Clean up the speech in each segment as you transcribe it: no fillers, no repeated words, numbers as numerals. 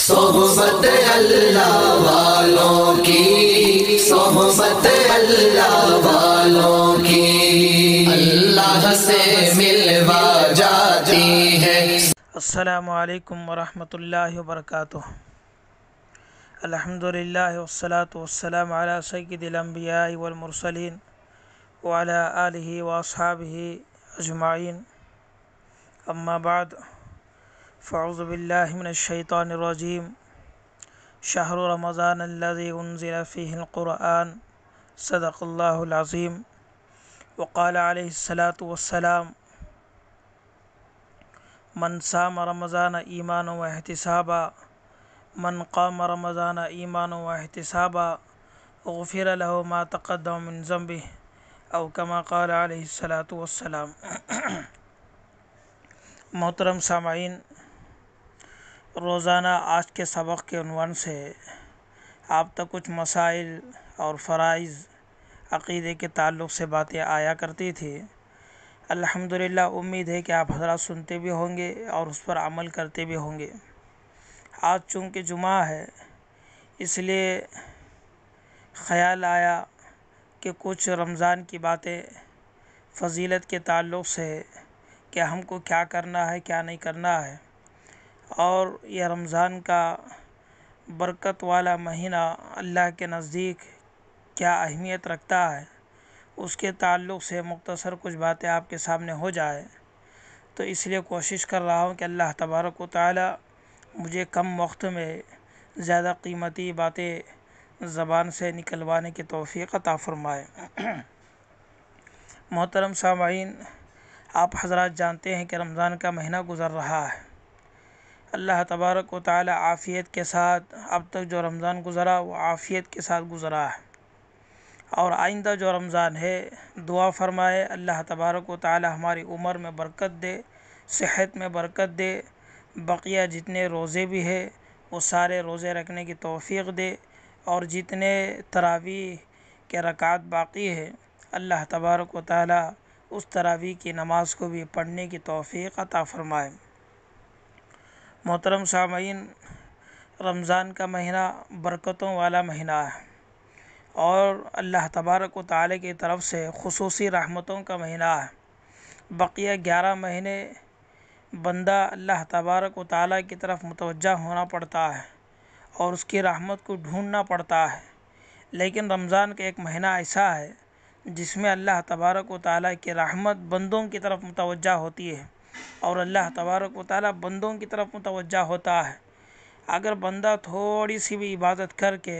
صحبت اللہ والوں کی، صحبت اللہ والوں کی اللہ سے ملوا جاتی ہے۔ السلام علیکم ورحمۃ اللہ وبرکاتہ۔ الحمدللہ والصلاة والسلام علی سید الانبیاء والمرسلین وعلی آلہ واصحابہ اجمعین، اما بعد فاعوذ باللہ من الشیطان الرجیم۔ شہر رمضان الذی انزل فیہ القرآن، صدق اللہ العظیم۔ وقال علیہ الصلاۃ والسلام: من صام رمضان ایمانا واحتسابا، من قام رمضان ایمانا واحتسابا غفر له ما تقدم من ذنبه، او کما قال علیہ الصلاۃ والسلام۔ محترم سامعین، روزانہ آج کے سبق کے عنوان سے آپ تک کچھ مسائل اور فرائض عقیدے کے تعلق سے باتیں آیا کرتی تھی۔ الحمدللہ امید ہے کہ آپ حضرات سنتے بھی ہوں گے اور اس پر عمل کرتے بھی ہوں گے۔ آج چونکہ جمعہ ہے، اس لیے خیال آیا کہ کچھ رمضان کی باتیں فضیلت کے تعلق سے کہ ہم کو کیا کرنا ہے کیا نہیں کرنا ہے، اور یہ رمضان کا برکت والا مہینہ اللہ کے نزدیک کیا اہمیت رکھتا ہے، اس کے تعلق سے مختصر کچھ باتیں آپ کے سامنے ہو جائے۔ تو اس لیے کوشش کر رہا ہوں کہ اللہ تبارک و تعالی مجھے کم وقت میں زیادہ قیمتی باتیں زبان سے نکلوانے کی توفیق عطا فرمائے۔ محترم سامعین، آپ حضرات جانتے ہیں کہ رمضان کا مہینہ گزر رہا ہے۔ اللہ تبارک و تعالی عافیت کے ساتھ اب تک جو رمضان گزرا وہ عافیت کے ساتھ گزرا ہے، اور آئندہ جو رمضان ہے دعا فرمائے اللہ تبارک و تعالی ہماری عمر میں برکت دے، صحت میں برکت دے، بقیہ جتنے روزے بھی ہے وہ سارے روزے رکھنے کی توفیق دے، اور جتنے تراویح کے رکعات باقی ہے اللہ تبارک و تعالی اس تراویح کی نماز کو بھی پڑھنے کی توفیق عطا فرمائے۔ محترم سامعین، رمضان کا مہینہ برکتوں والا مہینہ ہے، اور اللہ تبارک و تعالی کی طرف سے خصوصی رحمتوں کا مہینہ ہے۔ بقیہ 11 مہینے بندہ اللہ تبارک و تعالی کی طرف متوجہ ہونا پڑتا ہے اور اس کی رحمت کو ڈھونڈنا پڑتا ہے، لیکن رمضان کا ایک مہینہ ایسا ہے جس میں اللہ تبارک و تعالی کی رحمت بندوں کی طرف متوجہ ہوتی ہے، اور اللہ تبارک و تعالی بندوں کی طرف متوجہ ہوتا ہے۔ اگر بندہ تھوڑی سی بھی عبادت کر کے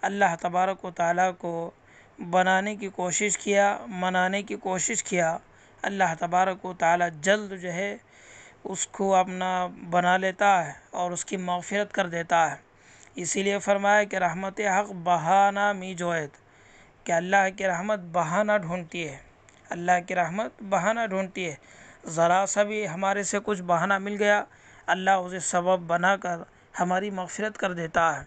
اللہ تبارک و تعالی کو بنانے کی کوشش کیا، منانے کی کوشش کیا، اللہ تبارک و تعالی جلد جو ہے اس کو اپنا بنا لیتا ہے اور اس کی مغفرت کر دیتا ہے۔ اسی لیے فرمایا کہ رحمت حق بہانہ می جوید، کہ اللہ کی رحمت بہانہ ڈھونڈتی ہے، اللہ کی رحمت بہانہ ڈھونڈتی ہے۔ ذرا سا بھی ہمارے سے کچھ بہانہ مل گیا، اللہ اسے سبب بنا کر ہماری مغفرت کر دیتا ہے۔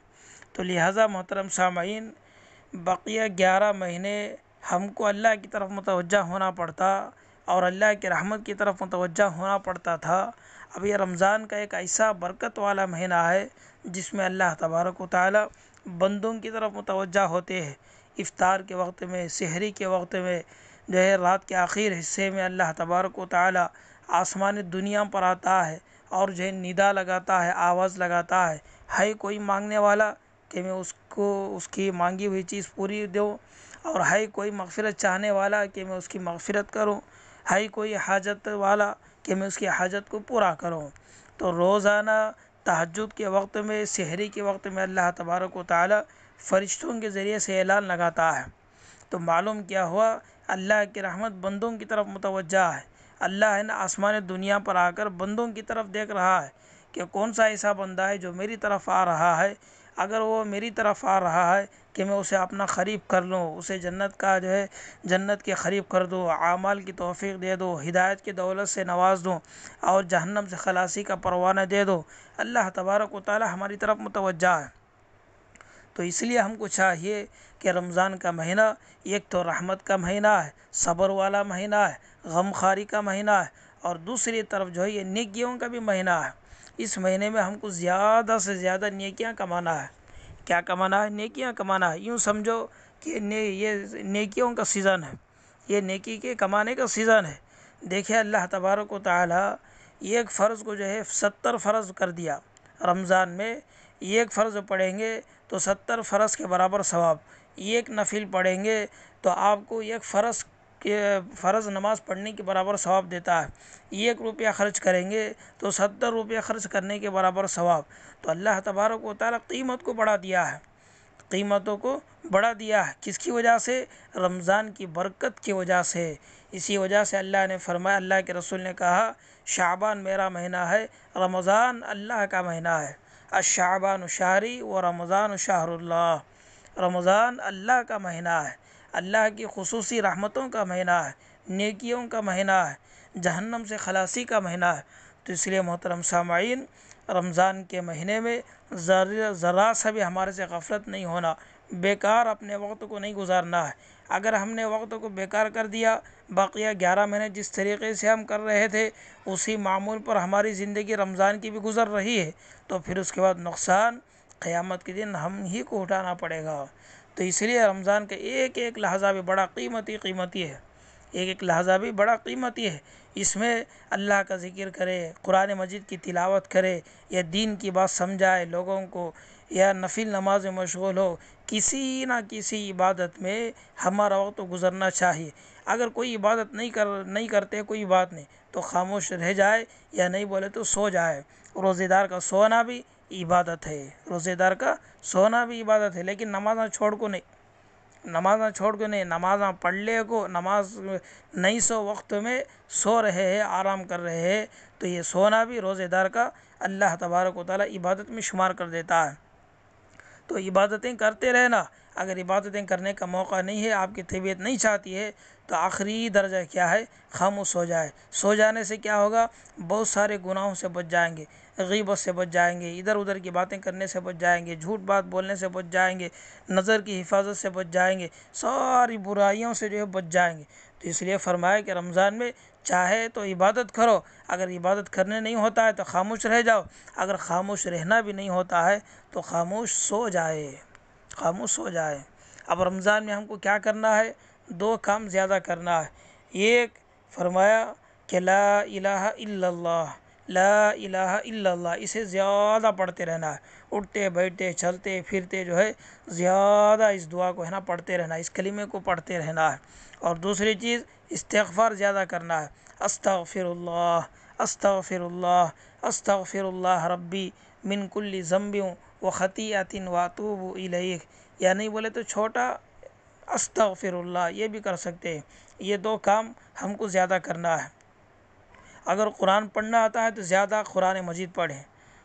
تو لہٰذا محترم سامعین، بقیہ 11 مہینے ہم کو اللہ کی طرف متوجہ ہونا پڑتا اور اللہ کی رحمت کی طرف متوجہ ہونا پڑتا تھا۔ اب یہ رمضان کا ایک ایسا برکت والا مہینہ ہے جس میں اللہ تبارک و تعالی بندوں کی طرف متوجہ ہوتے ہیں۔ افطار کے وقت میں، سحری کے وقت میں، جو ہے رات کے آخر حصے میں اللہ تبارک و تعالی آسمان دنیا پر آتا ہے اور جو ہے ندا لگاتا ہے، آواز لگاتا ہے کوئی مانگنے والا کہ میں اس کو اس کی مانگی ہوئی چیز پوری دوں، اور ہے کوئی مغفرت چاہنے والا کہ میں اس کی مغفرت کروں، ہے کوئی حاجت والا کہ میں اس کی حاجت کو پورا کروں۔ تو روزانہ تہجد کے وقت میں، سحری کے وقت میں اللہ تبارک و تعالی فرشتوں کے ذریعے سے اعلان لگاتا ہے۔ تو معلوم کیا ہوا، اللہ کی رحمت بندوں کی طرف متوجہ ہے۔ اللہ ہے نا آسمان دنیا پر آ کر بندوں کی طرف دیکھ رہا ہے کہ کون سا ایسا بندہ ہے جو میری طرف آ رہا ہے۔ اگر وہ میری طرف آ رہا ہے کہ میں اسے اپنا قریب کر لوں، اسے جنت کا جو ہے جنت کے قریب کر دوں، اعمال کی توفیق دے دو، ہدایت کی دولت سے نواز دوں، اور جہنم سے خلاصی کا پروانہ دے دو، اللہ تبارک و تعالی ہماری طرف متوجہ ہے۔ تو اس لیے ہم کو چاہیے کہ رمضان کا مہینہ ایک تو رحمت کا مہینہ ہے، صبر والا مہینہ ہے، غم خواری کا مہینہ ہے، اور دوسری طرف جو ہے یہ نیکیوں کا بھی مہینہ ہے۔ اس مہینے میں ہم کو زیادہ سے زیادہ نیکیاں کمانا ہے۔ کیا کمانا ہے؟ نیکیاں کمانا ہے۔ یوں سمجھو کہ یہ نیکیوں کا سیزن ہے، یہ نیکی کے کمانے کا سیزن ہے۔ دیکھیں اللہ تبارک و تعالی ایک فرض کو جو ہے 70 فرض کر دیا رمضان میں۔ ایک فرض پڑھیں گے تو 70 فرض کے برابر ثواب، ایک نفل پڑھیں گے تو آپ کو ایک فرض نماز پڑھنے کے برابر ثواب دیتا ہے۔ 1 روپیہ خرچ کریں گے تو 70 روپیہ خرچ کرنے کے برابر ثواب۔ تو اللہ تبارک و تعالی قیمت کو بڑھا دیا ہے، قیمتوں کو بڑھا دیا ہے۔ کس کی وجہ سے؟ رمضان کی برکت کی وجہ سے۔ اسی وجہ سے اللہ نے فرمایا، اللہ کے رسول نے کہا شعبان میرا مہینہ ہے، رمضان اللہ کا مہینہ ہے۔ الشعبان شہری و رمضان شہر اللہ۔ رمضان اللہ کا مہینہ ہے، اللہ کی خصوصی رحمتوں کا مہینہ ہے، نیکیوں کا مہینہ ہے، جہنم سے خلاصی کا مہینہ ہے۔ تو اس لیے محترم سامعین، رمضان کے مہینے میں ذرا سا بھی ہمارے سے غفلت نہیں ہونا، بیکار اپنے وقت کو نہیں گزارنا ہے۔ اگر ہم نے وقت کو بیکار کر دیا، باقیہ 11 مہینے جس طریقے سے ہم کر رہے تھے اسی معمول پر ہماری زندگی رمضان کی بھی گزر رہی ہے، تو پھر اس کے بعد نقصان قیامت کے دن ہم ہی کو اٹھانا پڑے گا۔ تو اس لیے رمضان کا ایک ایک لحظہ بھی بڑا قیمتی ہے، ایک ایک لحظہ بھی بڑا قیمتی ہے۔ اس میں اللہ کا ذکر کرے، قرآن مجید کی تلاوت کرے، یا دین کی بات سمجھائے لوگوں کو، یا نفل نماز میں مشغول ہو، کسی نہ کسی عبادت میں ہمارا وقت گزرنا چاہیے۔ اگر کوئی عبادت نہیں کرتے کوئی بات نہیں، تو خاموش رہ جائے، یا نہیں بولے تو سو جائے۔ روزے دار کا سونا بھی عبادت ہے، روزے دار کا سونا بھی عبادت ہے، لیکن نمازاں چھوڑ کو نہیں، نمازاں پڑھ لے کو، نماز نہیں سو وقت میں سو رہے ہیں، آرام کر رہے ہیں، تو یہ سونا بھی روزے دار کا اللہ تبارک و تعالی عبادت میں شمار کر دیتا ہے۔ تو عبادتیں کرتے رہنا۔ اگر عبادتیں کرنے کا موقع نہیں ہے، آپ کی طبیعت نہیں چاہتی ہے، تو آخری درجہ کیا ہے؟ خاموش ہو جائے۔ سو جانے سے کیا ہوگا؟ بہت سارے گناہوں سے بچ جائیں گے، غیبت سے بچ جائیں گے، ادھر ادھر کی باتیں کرنے سے بچ جائیں گے، جھوٹ بات بولنے سے بچ جائیں گے، نظر کی حفاظت سے بچ جائیں گے، ساری برائیوں سے جو ہے بچ جائیں گے۔ تو اس لیے فرمایا کہ رمضان میں چاہے تو عبادت کرو، اگر عبادت کرنے نہیں ہوتا ہے تو خاموش رہ جاؤ، اگر خاموش رہنا بھی نہیں ہوتا ہے تو خاموش سو جائے۔ اب رمضان میں ہم کو کیا کرنا ہے؟ 2 کام زیادہ کرنا ہے۔ ایک فرمایا کہ لا الہ الا اللہ، لا الہ الا اللہ، اسے زیادہ پڑھتے رہنا ہے۔ اٹھتے بیٹھتے چلتے پھرتے جو ہے زیادہ اس دعا کو ہے نا پڑھتے رہنا، اس کلمے کو پڑھتے رہنا ہے۔ اور دوسری چیز استغفار زیادہ کرنا ہے۔ استغفر اللہ، استغفر اللہ، استغفر اللہ ربی من کل ذنب و خطیئۃ واتوب الیہ، یا نہیں بولے تو چھوٹا استغفر اللہ، یہ بھی کر سکتے ہیں۔ یہ 2 کام ہم کو زیادہ کرنا ہے۔ اگر قرآن پڑھنا آتا ہے تو زیادہ قرآن مجید پڑھیں،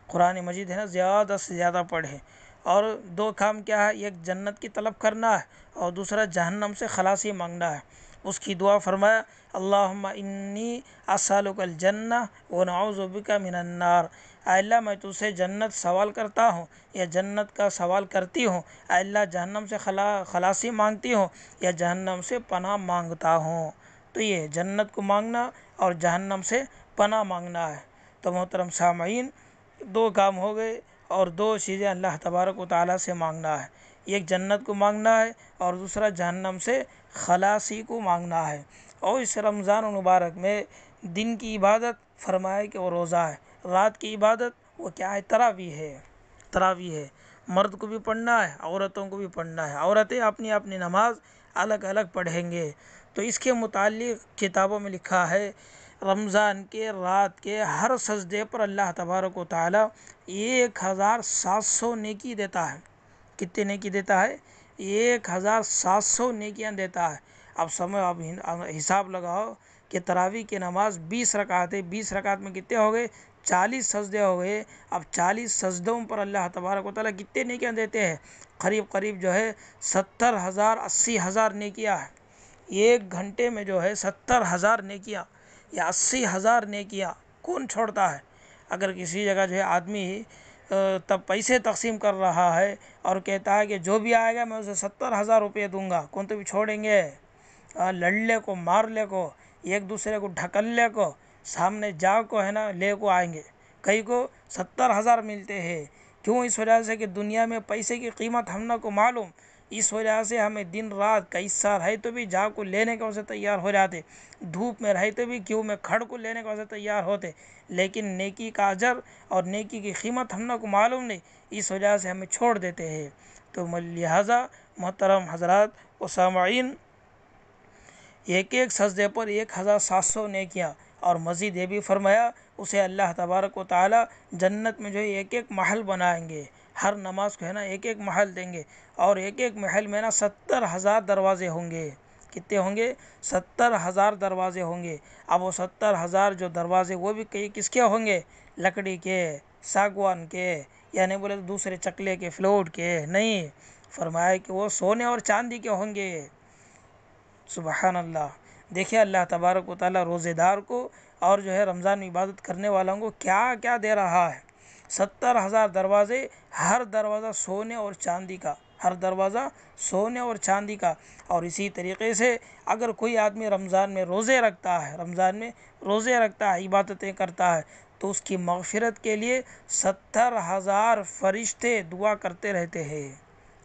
قرآن مجید ہے نا زیادہ سے زیادہ پڑھیں۔ اور 2 کام کیا ہے؟ ایک جنت کی طلب کرنا ہے، اور دوسرا جہنم سے خلاصی مانگنا ہے۔ اس کی دعا فرمایا اللہم انی اسألک الجنہ ونعوذ بک من النار، اے اللہ میں تجھ سے جنت سوال کرتا ہوں یا جنت کا سوال کرتی ہوں، اے اللہ جہنم سے خلاصی مانگتی ہوں یا جہنم سے پناہ مانگتا ہوں۔ تو یہ جنت کو مانگنا اور جہنم سے پناہ مانگنا ہے۔ تو محترم سامعین، 2 کام ہو گئے، اور 2 چیزیں اللہ تبارک و تعالیٰ سے مانگنا ہے۔ ایک جنت کو مانگنا ہے اور دوسرا جہنم سے خلاصی کو مانگنا ہے۔ اور اس رمضان المبارک میں دن کی عبادت فرمایا کہ وہ روزہ ہے، رات کی عبادت وہ کیا ہے؟ تراویح ہے۔ مرد کو بھی پڑھنا ہے، عورتوں کو بھی پڑھنا ہے۔ عورتیں اپنی اپنی نماز الگ الگ پڑھیں گے۔ تو اس کے متعلق کتابوں میں لکھا ہے رمضان کے رات کے ہر سجدے پر اللہ تبارک و تعالی 1700 نیکی دیتا ہے۔ کتنے نیکی دیتا ہے؟ 1700 نیکیاں دیتا ہے۔ اب حساب لگاؤ کہ تراویح کی نماز 20 رکعت ہے، 20 رکعت میں کتنے ہو گئے؟ 40 سجدے ہو گئے۔ اب 40 سجدوں پر اللہ تبارک و تعالیٰ کتنے نیکیاں دیتے ہیں؟ قریب جو ہے 70,000 80,000 نیکیاں ہیں۔ 1 گھنٹے میں جو ہے 70,000 نیکیاں یا 80,000 نیکیاں کون چھوڑتا ہے؟ اگر کسی جگہ جو ہے آدمی تب پیسے تقسیم کر رہا ہے اور کہتا ہے کہ جو بھی آئے گا میں اسے 70,000 روپے دوں گا، کون تو بھی چھوڑیں گے؟ لڑنے کو، مارنے کو، ایک دوسرے کو ڈھکلنے کو، سامنے جا کو ہے نا لے کو آئیں گے، کئی کو 70,000 ملتے ہیں۔ کیوں؟ اس وجہ سے کہ دنیا میں پیسے کی قیمت ہم کو معلوم، اس وجہ سے ہمیں دن رات کیسا رہے تو بھی جا کو لینے کا اسے تیار ہو جاتے، دھوپ میں رہتے بھی کیوں میں کھڑ کو لینے کا اسے تیار ہوتے، لیکن نیکی کا اجر اور نیکی کی قیمت ہم کو معلوم نہیں، اس وجہ سے ہمیں چھوڑ دیتے ہیں۔ تو لہٰذا محترم حضرات و سامعین، ایک ایک سجدے پر 1,700 نیکیاں، اور مزید یہ بھی فرمایا اسے اللہ تبارک و تعالی جنت میں جو ہے ایک ایک محل بنائیں گے، ہر نماز کو ہے نا ایک ایک محل دیں گے، اور ایک ایک محل میں نا 70,000 دروازے ہوں گے۔ کتنے ہوں گے؟ 70,000 دروازے ہوں گے۔ اب وہ 70,000 جو دروازے وہ بھی کس کے ہوں گے؟ لکڑی کے، ساگوان کے، یعنی بولے تو دوسرے چکلے کے، فلوٹ کے نہیں، فرمایا کہ وہ سونے اور چاندی کے ہوں گے۔ سبحان اللہ۔ دیکھیں اللہ تبارک و تعالیٰ روزے دار کو اور جو ہے رمضان میں عبادت کرنے والوں کو کیا کیا دے رہا ہے۔ 70,000 دروازے، ہر دروازہ سونے اور چاندی کا، ہر دروازہ سونے اور چاندی کا۔ اور اسی طریقے سے اگر کوئی آدمی رمضان میں روزے رکھتا ہے، رمضان میں روزے رکھتا ہے، عبادتیں کرتا ہے، تو اس کی مغفرت کے لیے 70,000 فرشتے دعا کرتے رہتے ہیں۔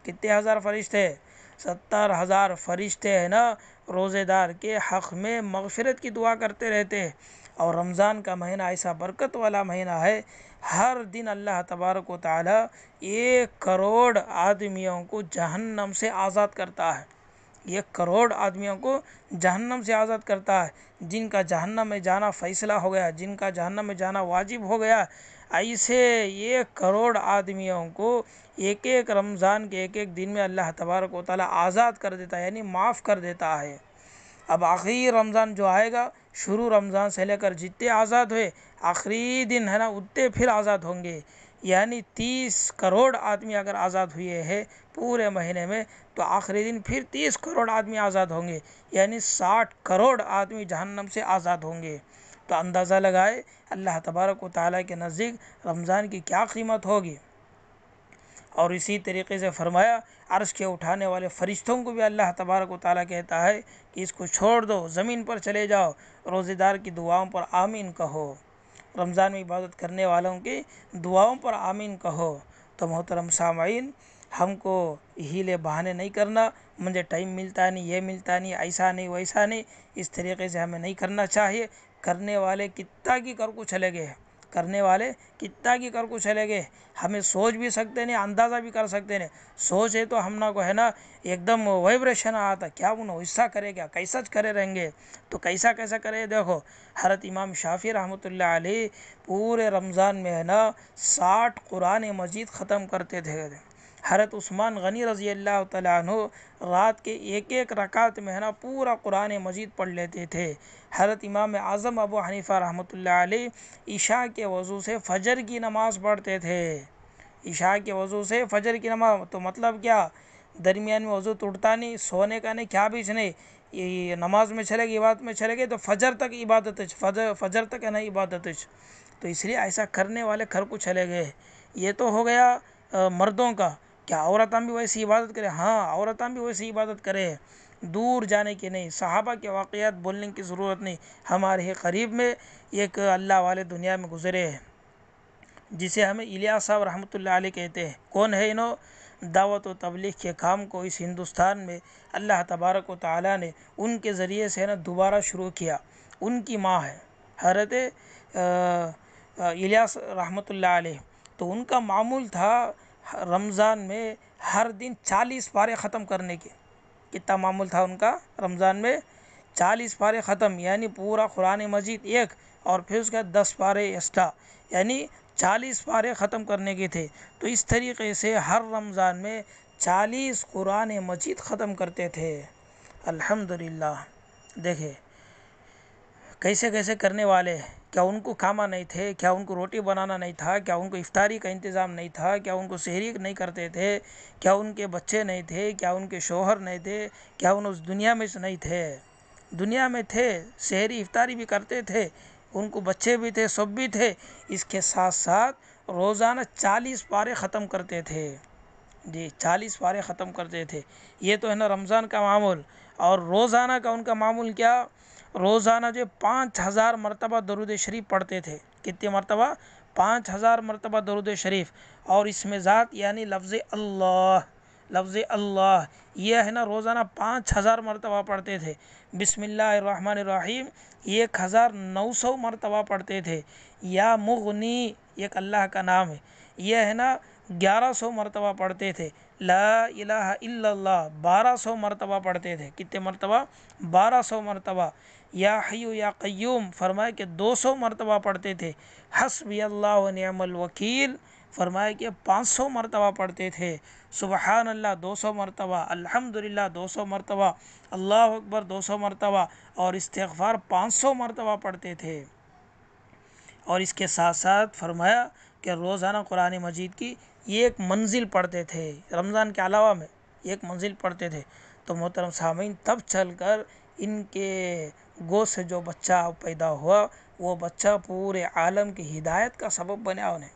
کتنے ہزار فرشتے؟ 70,000 فرشتے ہیں نا روزے دار کے حق میں مغفرت کی دعا کرتے رہتے ہیں۔ اور رمضان کا مہینہ ایسا برکت والا مہینہ ہے، ہر دن اللہ تبارک و تعالی 1 کروڑ آدمیوں کو جہنم سے آزاد کرتا ہے۔ 1 کروڑ آدمیوں کو جہنم سے آزاد کرتا ہے، جن کا جہنم میں جانا فیصلہ ہو گیا، جن کا جہنم میں جانا واجب ہو گیا، ایسے 1 کروڑ آدمیوں کو ایک ایک رمضان کے ایک ایک دن میں اللہ تبارک و تعالی آزاد کر دیتا ہے، یعنی معاف کر دیتا ہے۔ اب آخری رمضان جو آئے گا، شروع رمضان سے لے کر جتنے آزاد ہوئے، آخری دن ہے نا اتنے پھر آزاد ہوں گے، یعنی 30 کروڑ آدمی اگر آزاد ہوئے ہیں پورے مہینے میں، تو آخری دن پھر 30 کروڑ آدمی آزاد ہوں گے، یعنی 60 کروڑ آدمی جہنم سے آزاد ہوں گے۔ تو اندازہ لگائے اللہ تبارک و تعالیٰ کے نزدیک رمضان کی کیا قیمت ہوگی۔ اور اسی طریقے سے فرمایا عرش کے اٹھانے والے فرشتوں کو بھی اللہ تبارک و تعالیٰ کہتا ہے کہ اس کو چھوڑ دو، زمین پر چلے جاؤ، روزے دار کی دعاؤں پر آمین کہو، رمضان میں عبادت کرنے والوں کی دعاؤں پر آمین کہو۔ تو محترم سامعین، ہم کو ہیلے بہانے نہیں کرنا، مجھے ٹائم ملتا نہیں، یہ ملتا نہیں، ایسا نہیں ویسا نہیں، اس طریقے سے ہمیں نہیں کرنا چاہیے۔ کرنے والے کتا کی کر کو چلے گئے، کرنے والے کتا کی کر کو چلے گئے، ہمیں سوچ بھی سکتے نہیں، اندازہ بھی کر سکتے نہیں، سوچے تو ہم کو ہے نا ایک دم وائبریشن آتا، کیا انہوں ایسا کرے گا، کیسا کرے رہیں گے، تو کیسا کرے۔ دیکھو حضرت امام شافعی رحمۃ اللہ علیہ پورے رمضان میں ہے نا 60 قرآن مجید ختم کرتے تھے۔ حضرت عثمان غنی رضی اللہ تعالیٰ عنہ رات کے ایک ایک رکعت میں ہے نا پورا قرآن مجید پڑھ لیتے تھے۔ حضرت امام اعظم ابو حنیفہ رحمۃ اللہ علیہ عشاء کے وضو سے فجر کی نماز پڑھتے تھے، عشاء کے وضو سے فجر کی نماز، تو مطلب کیا، درمیان میں وضو ٹوٹتا نہیں، سونے کا نہیں، کیا بھی نہیں، یہ نماز میں چلے گئے، عبادت میں چلے گئے تو فجر تک عبادت، فجر تک ہے نا عبادت۔ تو اس لیے ایسا کرنے والے گھر کو چلے گئے۔ یہ تو ہو گیا مردوں کا، کیا عورتیں بھی ویسی عبادت کرے؟ ہاں عورتیں بھی ویسی عبادت کرے، دور جانے کی نہیں، صحابہ کے واقعات بولنے کی ضرورت نہیں، ہمارے ہی قریب میں ایک اللہ والے دنیا میں گزرے ہیں، جسے ہمیں الیاس صاحب رحمۃ اللہ علیہ کہتے ہیں۔ کون ہے انہوں؟ دعوت و تبلیغ کے کام کو اس ہندوستان میں اللہ تبارک و تعالیٰ نے ان کے ذریعے سے نا دوبارہ شروع کیا۔ ان کی ماں ہے حضرت الیاس رحمۃ اللہ علیہ، تو ان کا معمول تھا رمضان میں ہر دن 40 پارے ختم کرنے کے۔ کتنا معمول تھا ان کا رمضان میں؟ 40 پارے ختم، یعنی پورا قرآن مجید ایک، اور پھر اس کے 10 پارے ایکسٹرا، یعنی 40 پارے ختم کرنے کے تھے۔ تو اس طریقے سے ہر رمضان میں 40 قرآن مجید ختم کرتے تھے۔ الحمدللہ، دیکھیں کیسے کیسے کرنے والے، کیا ان کو کھانا نہیں تھے؟ کیا ان کو روٹی بنانا نہیں تھا؟ کیا ان کو افطاری کا انتظام نہیں تھا؟ کیا ان کو سحری نہیں کرتے تھے؟ کیا ان کے بچے نہیں تھے؟ کیا ان کے شوہر نہیں تھے؟ کیا ان اس دنیا میں سے نہیں تھے؟ دنیا میں تھے، سحری افطاری بھی کرتے تھے، ان کو بچے بھی تھے، سب بھی تھے، اس کے ساتھ ساتھ روزانہ 40 پارے ختم کرتے تھے۔ جی 40 پارے ختم کرتے تھے۔ یہ تو ہے نا رمضان کا معمول۔ اور روزانہ کا ان کا معمول کیا؟ روزانہ جو 5,000 مرتبہ درود شریف پڑھتے تھے۔ کتنی مرتبہ؟ 5000 مرتبہ درود شریف، اور اس میں ذات یعنی لفظ اللہ یہ ہے نا روزانہ 5000 مرتبہ پڑھتے تھے۔ بسم اللہ الرحمن الرحیم 1900 مرتبہ پڑھتے تھے۔ یا مغنی ایک اللہ کا نام ہے، یہ ہے نا 1100 مرتبہ پڑھتے تھے۔ لا الہ الا اللہ 1200 مرتبہ پڑھتے تھے۔ کتنے مرتبہ؟ 1200 مرتبہ۔ یا حیو یا قیوم فرمائے کہ 200 مرتبہ پڑھتے تھے۔ حسبی اللہ و نعم الوکیل فرمائے کہ 500 مرتبہ پڑھتے تھے۔ سبحان اللہ 200 مرتبہ، الحمدللہ 200 مرتبہ، اللہ اکبر 200 مرتبہ، اور استغفار 500 مرتبہ پڑھتے تھے۔ اور اس کے ساتھ ساتھ فرمایا کہ روزانہ قرآن مجید کی ایک منزل پڑھتے تھے، رمضان کے علاوہ میں ایک منزل پڑھتے تھے۔ تو محترم سامعین، تب چل کر ان کے گود سے جو بچہ پیدا ہوا وہ بچہ پورے عالم کی ہدایت کا سبب بنا، انہیں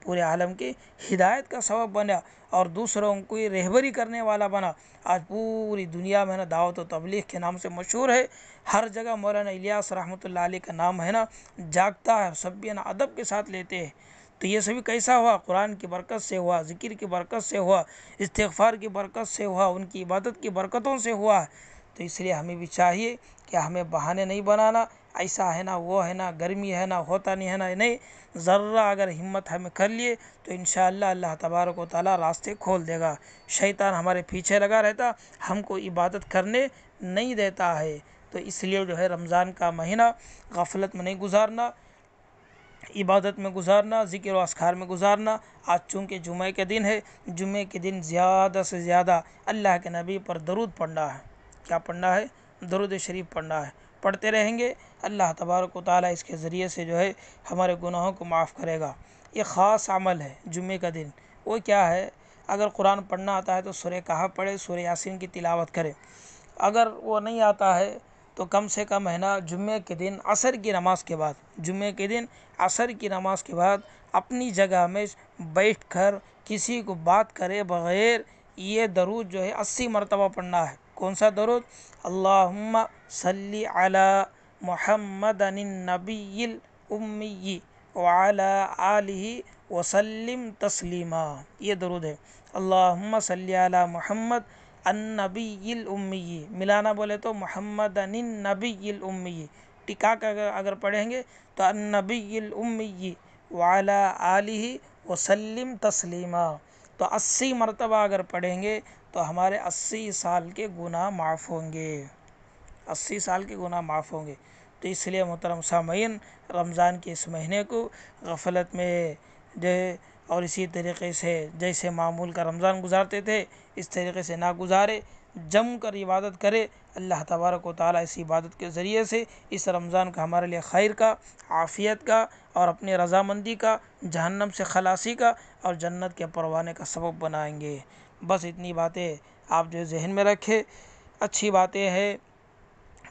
پورے عالم کی ہدایت کا سبب بنا اور دوسروں کو رہبری کرنے والا بنا۔ آج پوری دنیا میں نا دعوت و تبلیغ کے نام سے مشہور ہے، ہر جگہ مولانا الیاس رحمۃ اللہ علیہ کا نام ہے نا جاگتا ہے، سب بھی نا ادب کے ساتھ لیتے ہیں۔ تو یہ سبھی کیسا ہوا؟ قرآن کی برکت سے ہوا، ذکر کی برکت سے ہوا، استغفار کی برکت سے ہوا، ان کی عبادت کی برکتوں سے ہوا۔ تو اس لیے ہمیں بھی چاہیے کہ ہمیں بہانے نہیں بنانا، ایسا ہے نا وہ ہے نا، گرمی ہے نا، ہوتا نہیں ہے نا، نہیں، ذرہ اگر ہمت ہمیں کر لیے تو انشاءاللہ اللہ تبارک و تعالیٰ راستے کھول دے گا۔ شیطان ہمارے پیچھے لگا رہتا، ہم کو عبادت کرنے نہیں دیتا ہے۔ تو اس لیے جو ہے رمضان کا مہینہ غفلت میں نہیں گزارنا، عبادت میں گزارنا، ذکر و اذکار میں گزارنا۔ آج چونکہ جمعہ کے دن ہے، جمعہ کے دن زیادہ سے زیادہ اللہ کے نبی پر درود پڑھنا ہے۔ کیا پڑھنا ہے؟ درود شریف پڑھنا ہے۔ پڑھتے رہیں گے، اللہ تبارک و تعالیٰ اس کے ذریعے سے جو ہے ہمارے گناہوں کو معاف کرے گا۔ یہ خاص عمل ہے جمعہ کا دن، وہ کیا ہے؟ اگر قرآن پڑھنا آتا ہے تو سورہ کہف پڑھے، سورہ یاسین کی تلاوت کرے۔ اگر وہ نہیں آتا ہے تو کم سے کم ہے نا جمعہ کے دن عصر کی نماز کے بعد، جمعہ کے دن عصر کی نماز کے بعد اپنی جگہ میں بیٹھ کر کسی کو بات کرے بغیر یہ درود جو ہے 80 مرتبہ پڑھنا ہے۔ کون سا درود؟ اللہم صلی علی محمد النبی الامی وعلی آلہ وسلم تسلیما، یہ درود ہے۔ اللہم صلی علی محمد النبی الامی، ملانا بولے تو محمد النبی الامی، ٹکا کر اگر پڑھیں گے تو النبی الامی وعلی آلہ وسلم تسلیما، تو 80 مرتبہ اگر پڑھیں گے تو ہمارے 80 سال کے گناہ معاف ہوں گے، 80 سال کے گناہ معاف ہوں گے۔ تو اس لیے محترم سامعین، رمضان کے اس مہینے کو غفلت میں جو ہے اور اسی طریقے سے جیسے معمول کا رمضان گزارتے تھے اس طریقے سے نہ گزارے، جم کر عبادت کرے۔ اللہ تبارک و تعالیٰ اس عبادت کے ذریعے سے اس رمضان کا ہمارے لیے خیر کا، عافیت کا اور اپنی رضامندی کا، جہنم سے خلاصی کا اور جنت کے پروانے کا سبب بنائیں گے۔ بس اتنی باتیں آپ جو ذہن میں رکھے، اچھی باتیں ہیں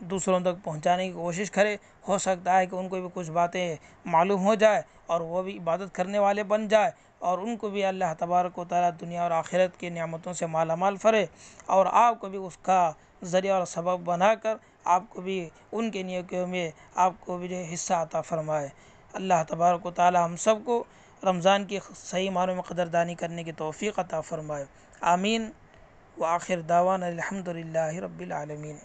دوسروں تک پہنچانے کی کوشش کرے، ہو سکتا ہے کہ ان کو بھی کچھ باتیں معلوم ہو جائے اور وہ بھی عبادت کرنے والے بن جائے اور ان کو بھی اللہ تبارک و تعالیٰ دنیا اور آخرت کی نعمتوں سے مالا مال فرے، اور آپ کو بھی اس کا ذریعہ اور سبب بنا کر آپ کو بھی ان کے نیکیوں میں آپ کو بھی جو حصہ عطا فرمائے۔ اللہ تبارک و تعالیٰ ہم سب کو رمضان کی صحیح معنوں میں قدردانی کرنے کی توفیق عطا فرمائے۔ آمین۔ وآخر دعوانا الحمدللہ رب العالمین۔